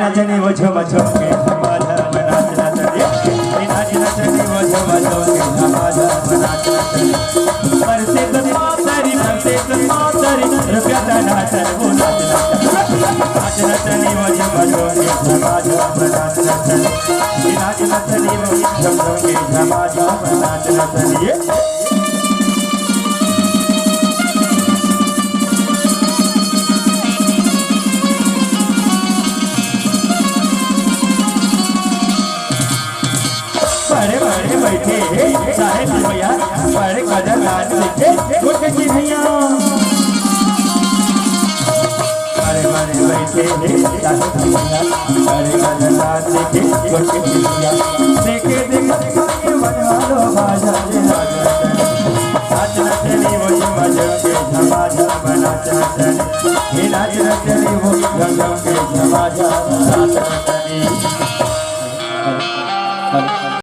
रजनी वो झुम झुम के धमाधम नाच नचनिए नाच नचनी वो झुम झुम के धमाधम नाच नचनिए बरसे तो मातरी रुपया नाचन वो नाच नचनी वो झुम झुम के धमाधम नाच नचनिए नाच नचनी वो झुम झुम के धमाधम नाच नचनिए बड़े बड़े बैठे सारे भैया बड़े कदर नाच देखे कुछ की भैया बड़े बड़े बैठे सारे भैया बड़े कदर नाच देखे कुछ की भैया देखे देखे बनवालो बाजा नाच नचनी वो मजो के धमाधम नाच नचनी नाच नचनी वो मजो के धमाधम नाच नचनी